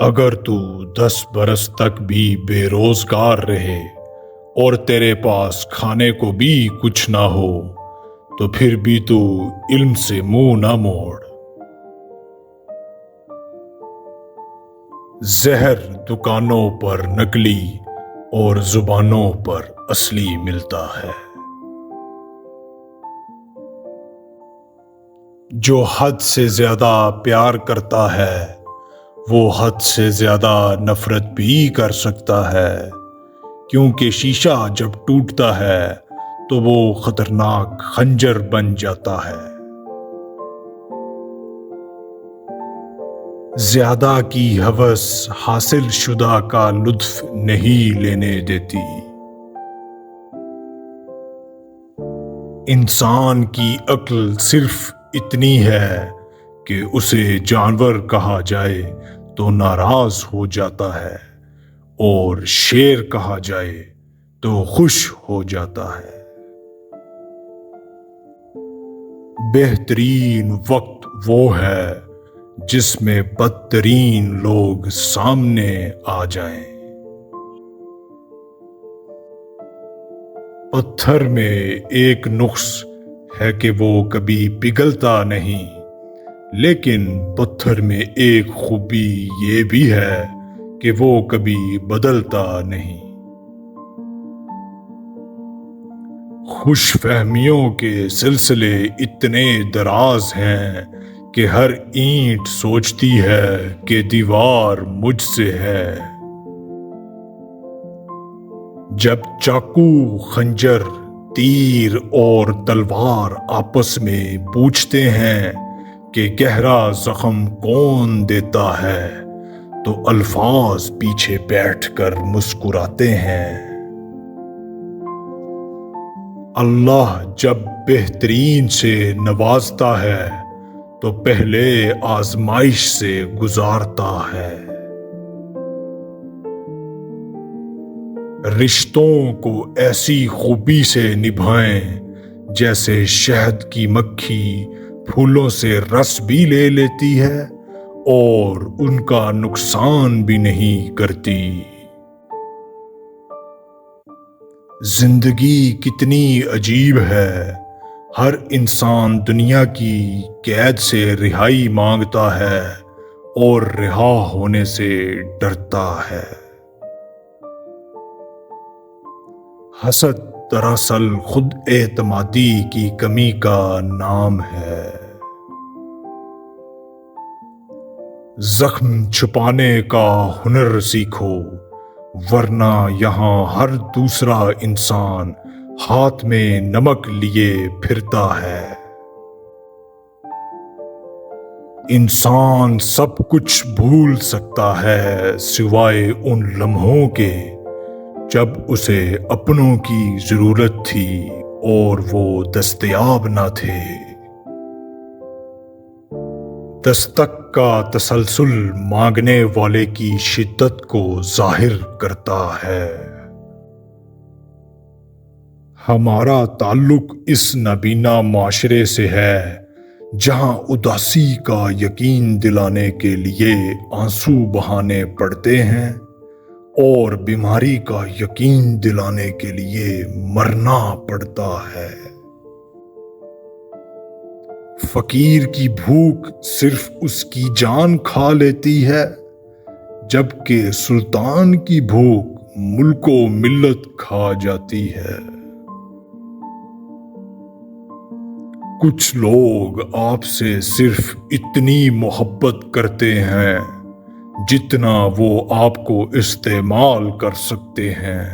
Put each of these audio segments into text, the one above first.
اگر تو 10 برس تک بھی بے روزگار رہے اور تیرے پاس کھانے کو بھی کچھ نہ ہو تو پھر بھی تو علم سے منہ نہ موڑ۔ زہر دکانوں پر نقلی اور زبانوں پر اصلی ملتا ہے۔ جو حد سے زیادہ پیار کرتا ہے وہ حد سے زیادہ نفرت بھی کر سکتا ہے، کیونکہ شیشہ جب ٹوٹتا ہے تو وہ خطرناک خنجر بن جاتا ہے۔ زیادہ کی ہوس حاصل شدہ کا لطف نہیں لینے دیتی۔ انسان کی عقل صرف اتنی ہے کہ اسے جانور کہا جائے تو ناراض ہو جاتا ہے اور شیر کہا جائے تو خوش ہو جاتا ہے۔ بہترین وقت وہ ہے جس میں بدترین لوگ سامنے آ جائیں۔ پتھر میں ایک نقص ہے کہ وہ کبھی پگھلتا نہیں، لیکن پتھر میں ایک خوبی یہ بھی ہے کہ وہ کبھی بدلتا نہیں۔ خوش فہمیوں کے سلسلے اتنے دراز ہیں کہ ہر اینٹ سوچتی ہے کہ دیوار مجھ سے ہے۔ جب چاقو، خنجر، تیر اور تلوار آپس میں پوچھتے ہیں کہ گہرا زخم کون دیتا ہے تو الفاظ پیچھے بیٹھ کر مسکراتے ہیں۔ اللہ جب بہترین سے نوازتا ہے تو پہلے آزمائش سے گزارتا ہے۔ رشتوں کو ایسی خوبی سے نبھائیں جیسے شہد کی مکھی پھولوں سے رس بھی لے لیتی ہے اور ان کا نقصان بھی نہیں کرتی۔ زندگی کتنی عجیب ہے، ہر انسان دنیا کی قید سے رہائی مانگتا ہے اور رہا ہونے سے ڈرتا ہے۔ حسد دراصل خود اعتمادی کی کمی کا نام ہے۔ زخم چھپانے کا ہنر سیکھو، ورنہ یہاں ہر دوسرا انسان ہاتھ میں نمک لیے پھرتا ہے۔ انسان سب کچھ بھول سکتا ہے سوائے ان لمحوں کے جب اسے اپنوں کی ضرورت تھی اور وہ دستیاب نہ تھے۔ دستک کا تسلسل مانگنے والے کی شدت کو ظاہر کرتا ہے۔ ہمارا تعلق اس نابینا معاشرے سے ہے جہاں اداسی کا یقین دلانے کے لیے آنسو بہانے پڑتے ہیں اور بیماری کا یقین دلانے کے لیے مرنا پڑتا ہے۔ فقیر کی بھوک صرف اس کی جان کھا لیتی ہے، جبکہ سلطان کی بھوک ملک و ملت کھا جاتی ہے۔ کچھ لوگ آپ سے صرف اتنی محبت کرتے ہیں جتنا وہ آپ کو استعمال کر سکتے ہیں۔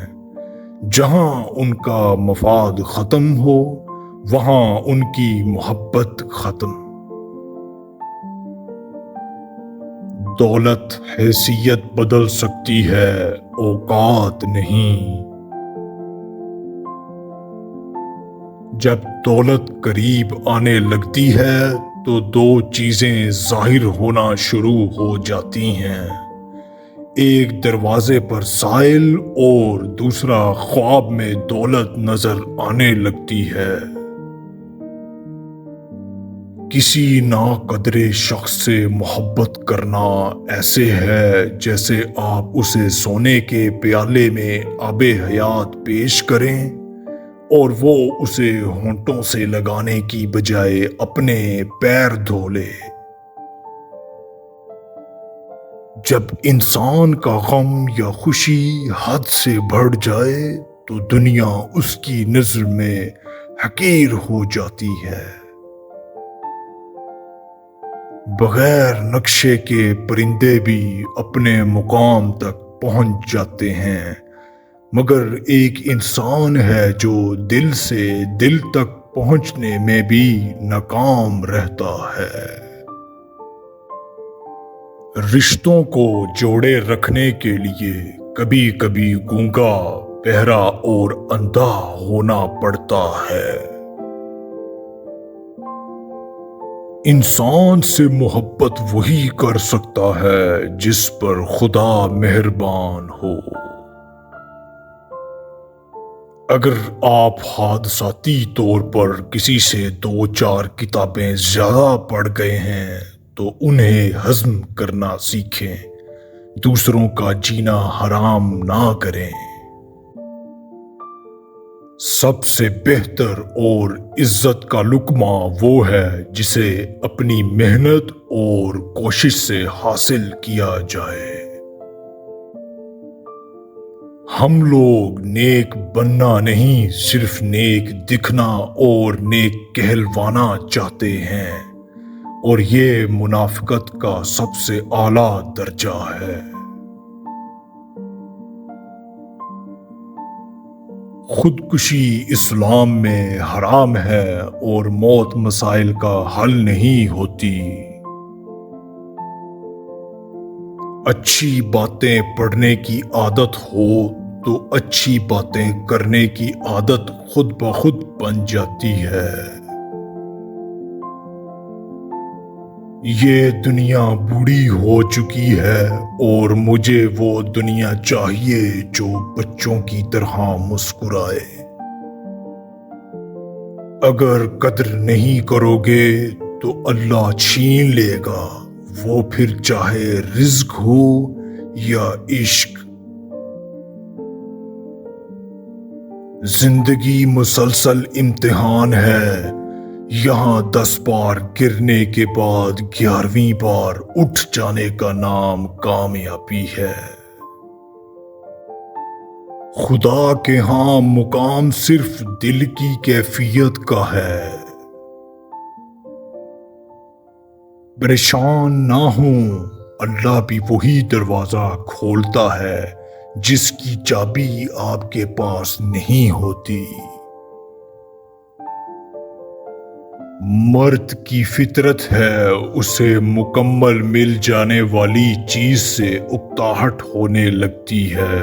جہاں ان کا مفاد ختم ہو وہاں ان کی محبت ختم۔ دولت حیثیت بدل سکتی ہے، اوقات نہیں۔ جب دولت قریب آنے لگتی ہے تو دو چیزیں ظاہر ہونا شروع ہو جاتی ہیں، ایک دروازے پر سائل اور دوسرا خواب میں دولت نظر آنے لگتی ہے۔ کسی ناقدر شخص سے محبت کرنا ایسے ہے جیسے آپ اسے سونے کے پیالے میں آب حیات پیش کریں اور وہ اسے ہونٹوں سے لگانے کی بجائے اپنے پیر دھو لے۔ جب انسان کا غم یا خوشی حد سے بڑھ جائے تو دنیا اس کی نظر میں حقیر ہو جاتی ہے۔ بغیر نقشے کے پرندے بھی اپنے مقام تک پہنچ جاتے ہیں، مگر ایک انسان ہے جو دل سے دل تک پہنچنے میں بھی ناکام رہتا ہے۔ رشتوں کو جوڑے رکھنے کے لیے کبھی کبھی گونگا، بہرا اور اندھا ہونا پڑتا ہے۔ انسان سے محبت وہی کر سکتا ہے جس پر خدا مہربان ہو۔ اگر آپ حادثاتی طور پر کسی سے 2-4 کتابیں زیادہ پڑھ گئے ہیں تو انہیں ہضم کرنا سیکھیں، دوسروں کا جینا حرام نہ کریں۔ سب سے بہتر اور عزت کا لقمہ وہ ہے جسے اپنی محنت اور کوشش سے حاصل کیا جائے۔ ہم لوگ نیک بننا نہیں، صرف نیک دکھنا اور نیک کہلوانا چاہتے ہیں، اور یہ منافقت کا سب سے اعلیٰ درجہ ہے۔ خودکشی اسلام میں حرام ہے اور موت مسائل کا حل نہیں ہوتی۔ اچھی باتیں پڑھنے کی عادت ہو تو اچھی باتیں کرنے کی عادت خود بخود بن جاتی ہے۔ یہ دنیا بوڑھی ہو چکی ہے اور مجھے وہ دنیا چاہیے جو بچوں کی طرح مسکرائے۔ اگر قدر نہیں کرو گے تو اللہ چھین لے گا، وہ پھر چاہے رزق ہو یا عشق۔ زندگی مسلسل امتحان ہے، یہاں 10 بار گرنے کے بعد 11ویں بار اٹھ جانے کا نام کامیابی ہے۔ خدا کے ہاں مقام صرف دل کی کیفیت کا ہے۔ پریشان نہ ہوں، اللہ بھی وہی دروازہ کھولتا ہے جس کی چابی آپ کے پاس نہیں ہوتی۔ مرد کی فطرت ہے اسے مکمل مل جانے والی چیز سے اکتاہٹ ہونے لگتی ہے۔